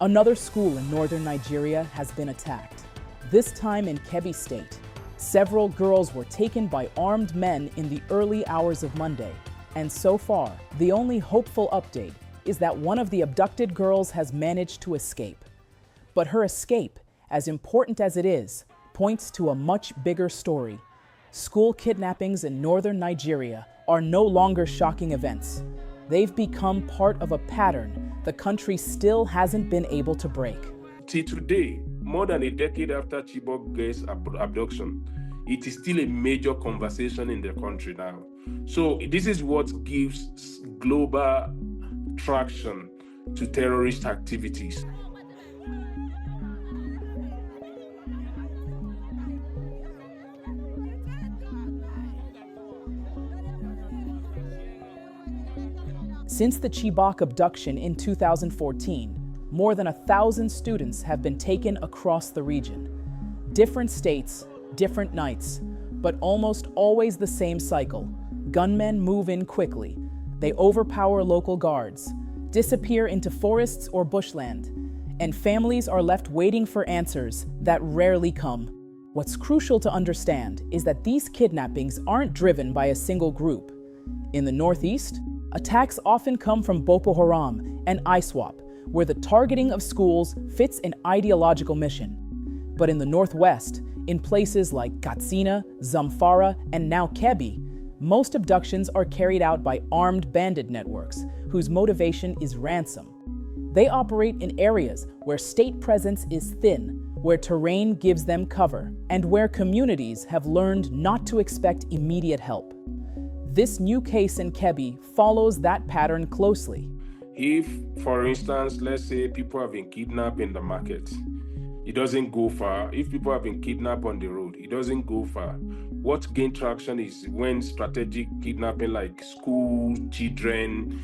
Another school in northern Nigeria has been attacked. This time in Kebbi State. Several girls were taken by armed men in the early hours of Monday. And so far, the only hopeful update is that one of the abducted girls has managed to escape. But her escape, as important as it is, points to a much bigger story. School kidnappings in northern Nigeria are no longer shocking events. They've become part of a pattern the country still hasn't been able to break. Till today, more than a decade after Chibok girls' abduction, it is still a major conversation in the country now. So this is what gives global traction to terrorist activities. Since the Chibok abduction in 2014, more than 1,000 students have been taken across the region. Different states, different nights, but almost always the same cycle. Gunmen move in quickly. They overpower local guards, disappear into forests or bushland, and families are left waiting for answers that rarely come. What's crucial to understand is that these kidnappings aren't driven by a single group. In the Northeast, attacks often come from Boko Haram and ISWAP, where the targeting of schools fits an ideological mission. But in the Northwest, in places like Katsina, Zamfara, and now Kebbi, most abductions are carried out by armed bandit networks whose motivation is ransom. They operate in areas where state presence is thin, where terrain gives them cover, and where communities have learned not to expect immediate help. This new case in Kebbi follows that pattern closely. If, for instance, let's say people have been kidnapped in the market, it doesn't go far. If people have been kidnapped on the road, it doesn't go far. What gains traction is when strategic kidnapping like schools, children.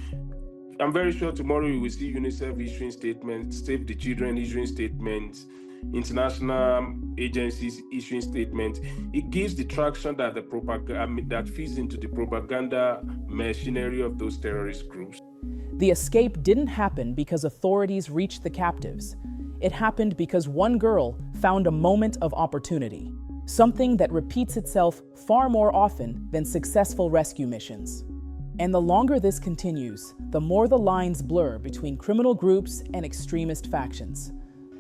I'm very sure tomorrow you will see UNICEF issuing statements, Save the Children issuing statements, international agencies issuing statements. It gives the traction that that feeds into the propaganda machinery of those terrorist groups. The escape didn't happen because authorities reached the captives. It happened because one girl found a moment of opportunity, something that repeats itself far more often than successful rescue missions. And the longer this continues, the more the lines blur between criminal groups and extremist factions.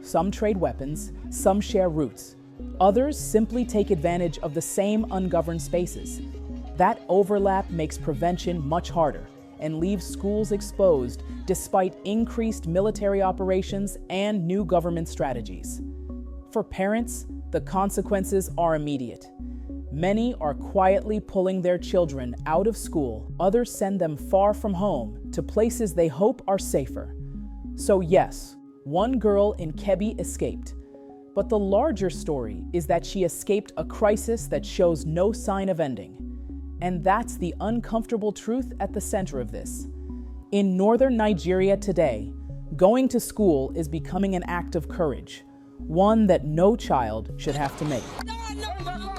Some trade weapons, some share routes. Others simply take advantage of the same ungoverned spaces. That overlap makes prevention much harder and leaves schools exposed despite increased military operations and new government strategies. For parents, the consequences are immediate. Many are quietly pulling their children out of school. Others send them far from home to places they hope are safer. So yes, one girl in Kebbi escaped, but the larger story is that she escaped a crisis that shows no sign of ending. And that's the uncomfortable truth at the center of this. In northern Nigeria today, going to school is becoming an act of courage, one that no child should have to make.